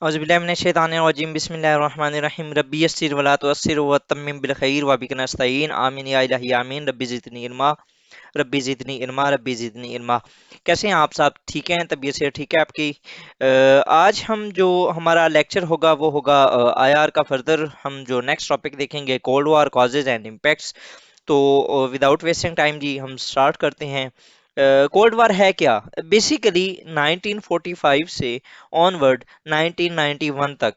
औज़ुबिल्लाहिमिनश्शैतानिर्रजीम बिस्मिल्लाहिर्रहमानिर्रहीम रब्बी यस्सिर वला तुअस्सिर वतम्मिम बिल खैर व बिक नस्तईन आमीन या इलाही आमीन रब्बी ज़िदनी इल्मा रब्बी ज़िदनी इल्मा रब्बी ज़िदनी इल्मा। कैसे हैं आप सब? ठीक हैं? तबीयत से ठीक है आपकी? आज हम जो हमारा लेक्चर होगा वो होगा आईआर का फर्दर हम जो नेक्स्ट टॉपिक देखेंगे cold war causes and impacts. तो विदाउट वेस्टिंग टाइम जी हम स्टार्ट करते हैं। कोल्ड वार है क्या? बेसिकली 1945 से ऑनवर्ड 1991 तक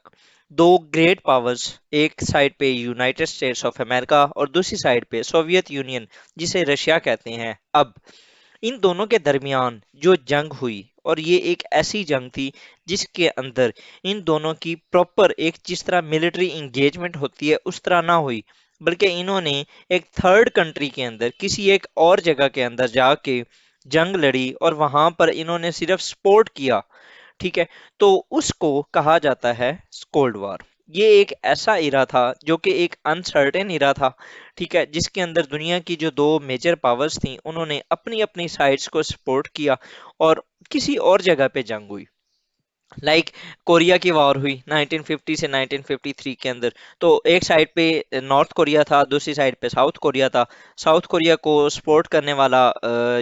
दो ग्रेट पावर्स, एक साइड पे यूनाइटेड स्टेट्स ऑफ अमेरिका और दूसरी साइड पे सोवियत यूनियन जिसे रशिया कहते हैं, अब इन दोनों के दरमियान जो जंग हुई, और ये एक ऐसी जंग थी जिसके अंदर इन दोनों की प्रॉपर एक जिस तरह मिलिट्री इंगेजमेंट होती है उस तरह ना हुई, बल्कि इन्होंने एक थर्ड कंट्री के अंदर किसी एक और जगह के अंदर जाके जंग लड़ी और वहां पर इन्होंने सिर्फ सपोर्ट किया। ठीक है, तो उसको कहा जाता है कोल्ड वॉर। ये एक ऐसा इरा था जो कि एक अनसर्टेन इरा था। ठीक है, जिसके अंदर दुनिया की जो दो मेजर पावर्स थी उन्होंने अपनी अपनी साइड्स को सपोर्ट किया और किसी और जगह पे जंग हुई। कोरिया की वॉर हुई 1950 से 1953 के अंदर। तो एक साइड पे नॉर्थ कोरिया था, दूसरी साइड पे साउथ कोरिया था। साउथ कोरिया को सपोर्ट करने वाला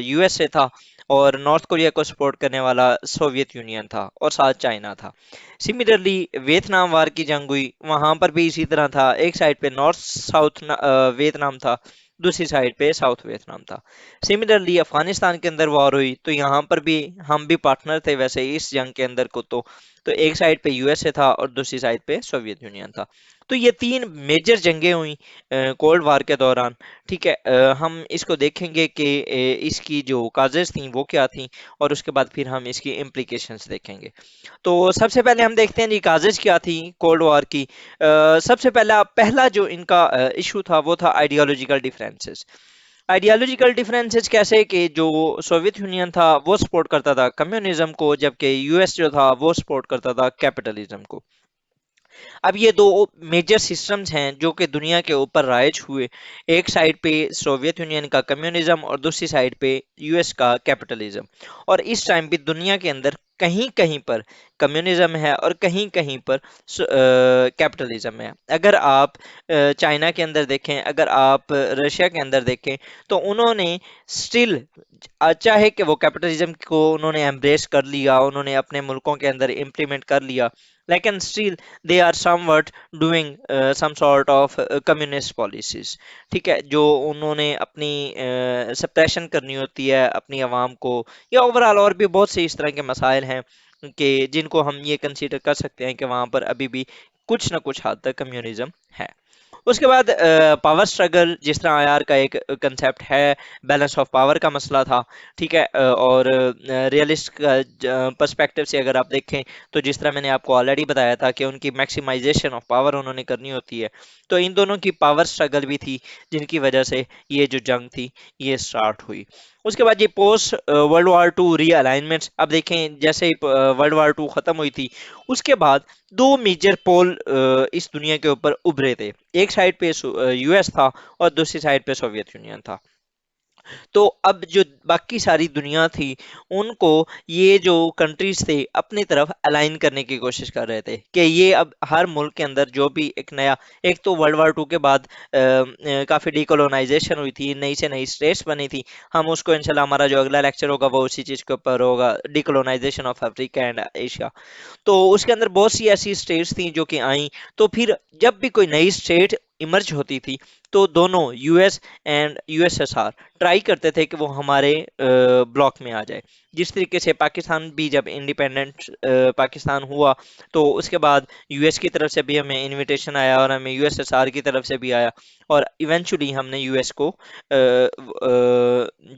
यूएसए था और नॉर्थ कोरिया को सपोर्ट करने वाला सोवियत यूनियन था और साथ चाइना था। सिमिलरली वियतनाम वार की जंग हुई, वहां पर भी इसी तरह था। एक साइड पे नॉर्थ साउथ वियतनाम था, दूसरी साइड पे साउथ वियतनाम था। सिमिलरली अफगानिस्तान के अंदर वॉर हुई तो यहाँ पर भी हम भी पार्टनर थे वैसे इस जंग के अंदर को। तो एक साइड पे यूएसए था और दूसरी साइड पे सोवियत यूनियन था। तो ये तीन मेजर जंगें हुई कोल्ड वार के दौरान। ठीक है, हम इसको देखेंगे कि इसकी जो काजेज थी वो क्या थी और उसके बाद फिर हम इसकी इम्प्लीकेशंस देखेंगे। तो सबसे पहले हम देखते हैं जी काजेज क्या थी कोल्ड वॉर की। सबसे पहला पहला जो इनका इशू था वो था आइडियोलॉजिकल डिफरेंसेस। आइडियोलॉजिकल डिफरेंसेस कैसे कि जो सोवियत यूनियन था वो सपोर्ट करता था कम्युनिज्म को, जबकि यूएस जो था वो सपोर्ट करता था कैपिटलिज्म को। अब ये दो मेजर सिस्टम्स हैं जो कि दुनिया के ऊपर राइज हुए। एक साइड पे सोवियत यूनियन का कम्युनिज्म और दूसरी साइड पे यूएस का कैपिटलिज्म। और इस टाइम पे दुनिया के अंदर कहीं कहीं पर कम्युनिज्म है और कहीं कहीं पर कैपिटलिज्म है। अगर आप चाइना के अंदर देखें, अगर आप रशिया के अंदर देखें, तो उन्होंने स्टिल चाहे कि वो कैपिटलिज्म को उन्होंने एम्ब्रेस कर लिया, उन्होंने अपने मुल्कों के अंदर इम्प्लीमेंट कर लिया, लेकिन still they are somewhat doing some sort of communist policies. ठीक है, जो उन्होंने अपनी सप्रेशन करनी होती है अपनी आवाम को, या ओवरऑल और भी बहुत से इस तरह के मसाइल हैं कि जिनको हम ये कंसीडर कर सकते हैं कि वहां पर अभी भी कुछ ना कुछ हद तक कम्युनिज्म है। उसके बाद पावर स्ट्रगल, जिस तरह आईआर का एक कंसेप्ट है, बैलेंस ऑफ पावर का मसला था। ठीक है, और रियलिस्ट का पर्सपेक्टिव से अगर आप देखें तो जिस तरह मैंने आपको ऑलरेडी बताया था कि उनकी मैक्सिमाइजेशन ऑफ पावर उन्होंने करनी होती है। तो इन दोनों की पावर स्ट्रगल भी थी जिनकी वजह से ये जो जंग थी ये स्टार्ट हुई। उसके बाद ये पोस्ट वर्ल्ड वार टू रीअलाइनमेंट्स। अब देखें जैसे ही वर्ल्ड वार टू खत्म हुई थी उसके बाद दो मेजर पोल इस दुनिया के ऊपर उभरे थे। एक साइड पे यूएस था और दूसरी साइड पे सोवियत यूनियन था। तो अब जो बाकी सारी दुनिया थी उनको ये जो कंट्रीज थे अपनी तरफ अलाइन करने की कोशिश कर रहे थे कि ये अब हर मुल्क के अंदर जो भी एक नया, एक तो वर्ल्ड वार टू के बाद काफी डीकोलोनाइजेशन हुई थी, नई से नई स्टेट्स बनी थी। हम उसको इंशाल्लाह हमारा जो अगला लेक्चर होगा वो उसी चीज के ऊपर होगा, decolonisation of Africa and Asia. तो उसके अंदर बहुत सी ऐसी स्टेट्स थी जो कि आई। तो फिर जब भी कोई नई स्टेट इमर्ज होती थी तो दोनों यूएस एंड यूएसएसआर ट्राई करते थे कि वो हमारे ब्लॉक में आ जाए। जिस तरीके से पाकिस्तान भी जब इंडिपेंडेंट पाकिस्तान हुआ तो उसके बाद यूएस की तरफ से भी हमें इनविटेशन आया और हमें यूएसएसआर की तरफ से भी आया, और इवेंचुअली हमने यूएस को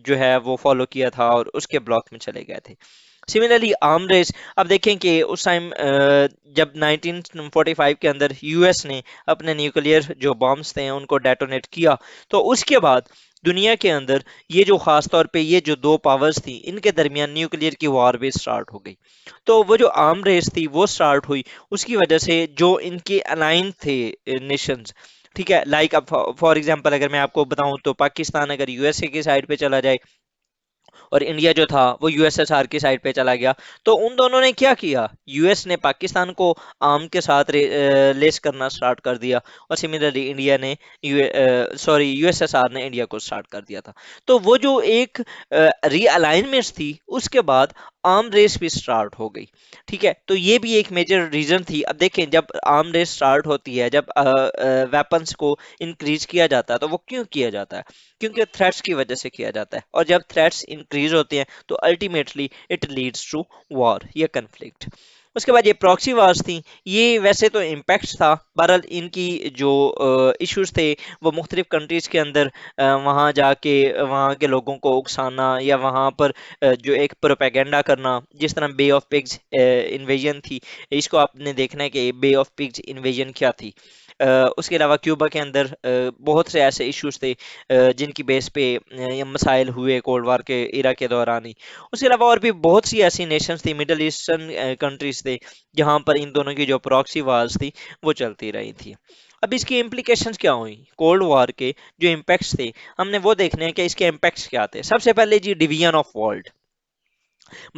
जो है वो फॉलो किया था और उसके ब्लॉक में चले गए थे। Similarly arm race. अब देखें कि उस टाइम जब 1945 के अंदर यूएस ने अपने न्यूक्लियर जो बॉम्ब्स थे उनको डेटोनेट किया, तो उसके बाद दुनिया के अंदर ये जो खास तौर पे ये जो दो पावर्स थी इनके दरमियान न्यूक्लियर की वॉर भी स्टार्ट हो गई। तो वो जो आर्म रेस थी वो स्टार्ट हुई उसकी वजह से जो इनके अलाइन थे नेशंस। ठीक है, अब फॉर एग्जांपल अगर मैं आपको बताऊं तो पाकिस्तान अगर यूएसए की साइड पे चला जाए और इंडिया जो था वो यूएसएसआर की साइड पे चला गया। तो उन दोनों ने क्या किया, यूएस ने पाकिस्तान को आर्म के साथ लेस करना स्टार्ट कर दिया, और सिमिलरली इंडिया ने यूएसएसआर ने इंडिया को स्टार्ट कर दिया था। तो वो जो एक रीअलाइनमेंट थी, उसके बाद आर्म रेस भी स्टार्ट हो गई। ठीक है, तो ये भी एक मेजर रीजन थी। अब देखें, जब आर्म रेस स्टार्ट होती है, जब वेपन्स को इंक्रीज किया जाता है, तो वो क्यों किया जाता है? क्योंकि थ्रेट्स की वजह से किया जाता है, और जब थ्रेट्स इंक्रीज होते हैं तो ultimately it leads to war या कन्फ्लिक्ट। उसके बाद ये प्रॉक्सी वार्स थी, ये वैसे तो इम्पैक्ट था, बहरहाल इनकी जो इश्यूज थे वो मुख्तलिफ कंट्रीज के अंदर वहाँ जाके वहाँ के लोगों को उकसाना, या वहाँ पर जो एक प्रोपेगेंडा करना, जिस तरह बे ऑफ पिग्स इन्वेजन थी। इसको आपने देखना है कि बे ऑफ पिग्स इन्वेजन क्या थी। उसके अलावा क्यूबा के अंदर बहुत से ऐसे इश्यूज थे जिनकी बेस पे ये मसाइल हुए कोल्ड वार के इरा के दौरान ही। उसके अलावा और भी बहुत सी ऐसी नेशंस थी, मिडल ईस्टर्न कंट्रीज थे, जहां पर इन दोनों की जो प्रॉक्सी वार्स थी वो चलती रही थी। अब इसकी इम्प्लीकेशंस क्या हुई, कोल्ड वॉर के जो इम्पैक्ट्स थे, हमने वो देखने हैं कि इसके इम्पैक्ट्स क्या थे। सबसे पहले जी, डिवीजन ऑफ वर्ल्ड।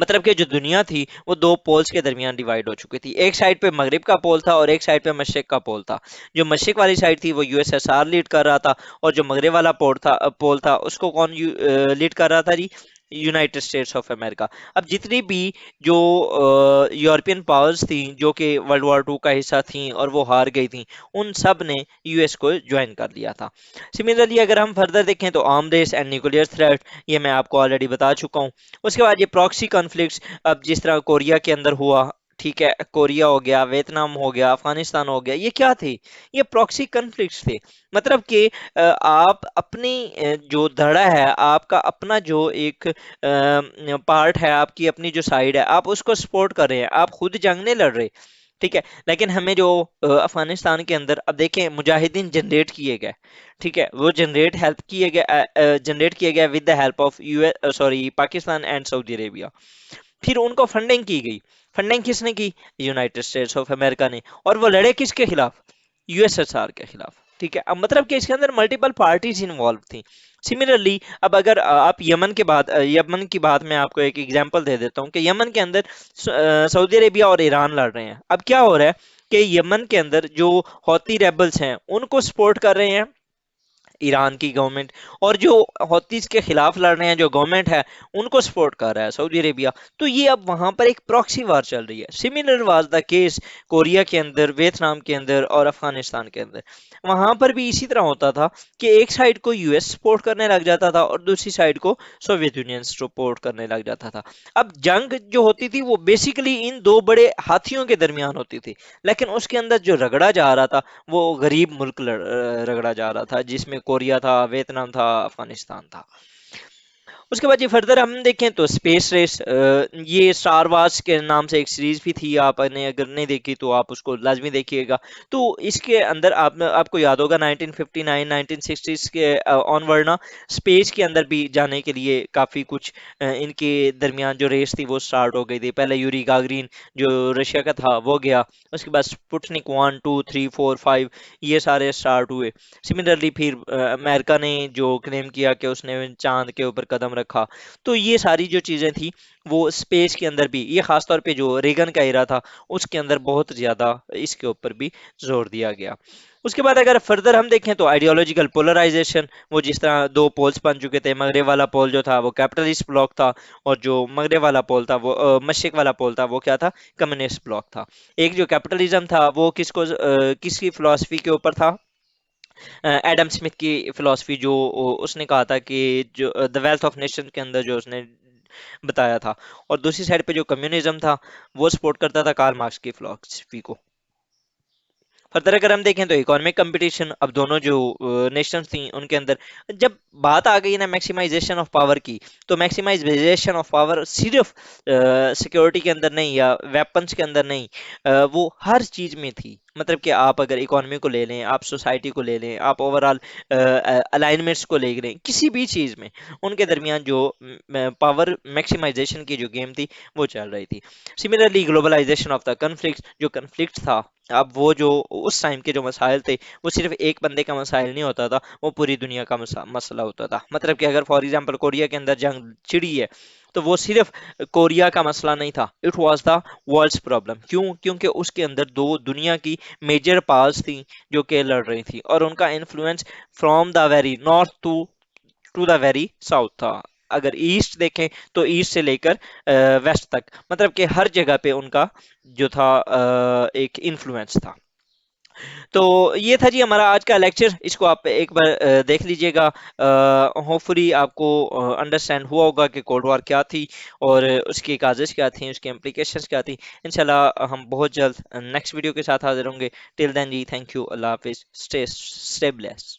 मतलब कि जो दुनिया थी वो दो पोल्स के दरमियान डिवाइड हो चुकी थी। एक साइड पे मगरिब का पोल था और एक साइड पे मशरिक का पोल था। जो मशरिक वाली साइड थी वो यूएसएसआर लीड कर रहा था, और जो मगरिब वाला पोल था उसको कौन लीड कर रहा था जी? United States of America. अब जितनी भी जो यूरोपियन पावर्स थी जो कि वर्ल्ड वॉर टू का हिस्सा थी और वो हार गई थी, उन सब ने यूएस को ज्वाइन कर लिया था। सिमिलरली अगर हम फर्दर देखें तो arm race and nuclear threat, ये मैं आपको ऑलरेडी बता चुका हूँ। उसके बाद ये प्रॉक्सी कॉन्फ्लिक्ट्स, अब जिस तरह कोरिया के अंदर हुआ, ठीक है, कोरिया हो गया, वियतनाम हो गया, अफगानिस्तान हो गया, ये क्या थे? ये प्रॉक्सी कॉन्फ्लिक्ट्स थे। मतलब कि आप अपनी जो धड़ा है, आपका अपना जो एक पार्ट है, आपकी अपनी जो साइड है, आप उसको सपोर्ट कर रहे हैं, आप खुद जंग नहीं लड़ रहे। ठीक है, लेकिन हमें जो अफगानिस्तान के अंदर, अब देखें, मुजाहिदीन जनरेट किए गए। ठीक है, वो जनरेट किए गए with the help of US, sorry, Pakistan and Saudi Arabia. फिर उनको फंडिंग की गई। फंडिंग किसने की? यूनाइटेड स्टेट्स ऑफ अमेरिका ने। और वो लड़े किसके खिलाफ? यूएसएसआर के खिलाफ। ठीक है, अब मतलब कि इसके अंदर मल्टीपल पार्टीज इन्वॉल्व थी। सिमिलरली अब अगर आप यमन की बात मैं आपको एक एग्जांपल दे देता हूँ कि यमन के अंदर सऊदी अरेबिया और ईरान लड़ रहे हैं। अब क्या हो रहा है कि यमन के अंदर जो हौती रेबल्स हैं उनको सपोर्ट कर रहे हैं ईरान की गवर्नमेंट, और जो हौतीस के खिलाफ लड़ रहे हैं जो गवर्नमेंट है, उनको सपोर्ट कर रहा है सऊदी अरेबिया। तो ये अब वहां पर एक प्रॉक्सी वार चल रही है। Similar was the case Korea के अंदर, वियतनाम के अंदर और अफगानिस्तान के अंदर। वहां पर भी इसी तरह होता था कि एक साइड को यूएस सपोर्ट करने लग जाता था और दूसरी साइड को सोवियत यूनियन सपोर्ट करने लग जाता था। अब जंग जो होती थी वो बेसिकली इन दो बड़े हाथियों के दरमियान होती थी, लेकिन उसके अंदर जो रगड़ा जा रहा था वो गरीब मुल्क रगड़ा जा रहा था, जिसमें कोरिया था, वियतनाम था, अफगानिस्तान था। उसके बाद ये फर्दर हम देखें तो स्पेस रेस, ये स्टार वार्स के नाम से एक सीरीज भी थी, आपने अगर नहीं देखी तो आप उसको लाजमी देखिएगा। तो इसके अंदर आपको याद होगा 1959 1960s के ऑनवर्ड ना, स्पेस के अंदर भी जाने के लिए काफ़ी कुछ इनके दरमियान जो रेस थी वो स्टार्ट हो गई थी। पहले यूरी गागरिन जो रशिया का था वो गया, उसके बाद स्पुतनिक 1 2 3 4 5 ये सारे स्टार्ट हुए। सिमिलरली फिर अमेरिका ने जो क्लेम किया कि उसने चांद के ऊपर कदम रखा। तो ये सारी जो चीज़ें थी वो स्पेस के अंदर भी, ये खास तौर पे जो रेगन का एरा था उसके अंदर बहुत ज़्यादा इसके ऊपर भी जोर दिया गया। उसके बाद अगर फर्दर हम देखें तो आइडियोलॉजिकल पोलराइजेशन, वो जिस तरह दो पोल्स बन चुके थे। मगरब वाला पोल जो था वो कैपिटलिस्ट ब्लॉक था, और जो मगरब वाला पोल था वो मशरिक वाला पोल था वो क्या था? कम्युनिस्ट ब्लॉक था। एक जो कैपिटलिज्म था वो किसकी फिलॉसफी के ऊपर था? एडम स्मिथ की फिलॉसफी, जो उसने कहा था कि जो द वेल्थ ऑफ नेशन के अंदर जो उसने बताया था। और दूसरी साइड पे जो कम्युनिज्म था वो सपोर्ट करता था कार्ल मार्क्स की फिलॉसफी को। फर्दर अगर हम देखें तो इकोनॉमिक कंपटीशन, अब दोनों जो नेशंस थी उनके अंदर जब बात आ गई ना मैक्सिमाइजेशन ऑफ पावर की, तो मैक्सिमाइजेशन ऑफ पावर सिर्फ सिक्योरिटी के अंदर नहीं या वेपन्स के अंदर नहीं, वो हर चीज में थी। मतलब कि आप अगर इकोनॉमी को ले लें, आप सोसाइटी को ले लें, आप ओवरऑल अलाइनमेंट्स को ले लें, किसी भी चीज में उनके दरमियान जो पावर मैक्सिमाइजेशन की जो गेम थी वो चल रही थी। Similarly globalisation of the conflict, जो कन्फ्लिक्ट था अब वो जो उस टाइम के जो मसाइल थे वो सिर्फ एक बंदे का मसाइल नहीं होता था, वो पूरी दुनिया का मसला होता था। मतलब कि अगर फॉर एग्जांपल कोरिया के अंदर जंग छिड़ी है तो वो सिर्फ कोरिया का मसला नहीं था, it was the world's problem. क्यों? क्योंकि उसके अंदर दो दुनिया की मेजर पावर्स थी जो कि लड़ रही थी, और उनका influence from the very north to the very south था। अगर ईस्ट देखें तो ईस्ट से लेकर वेस्ट तक, मतलब कि हर जगह पे उनका जो था एक इन्फ्लुएंस था। तो ये था जी हमारा आज का लेक्चर, इसको आप एक बार देख लीजिएगा। होपफुली आपको अंडरस्टैंड हुआ होगा कि कोल्ड वॉर क्या थी और उसकी काजेज क्या थी, उसकी इम्प्लीकेशंस क्या थी। इंशाल्लाह हम बहुत जल्द नेक्स्ट वीडियो के साथ हाजिर होंगे। टिल देन जी, थैंक यू, अल्लाह हाफिज, स्टे ब्लेस्ड।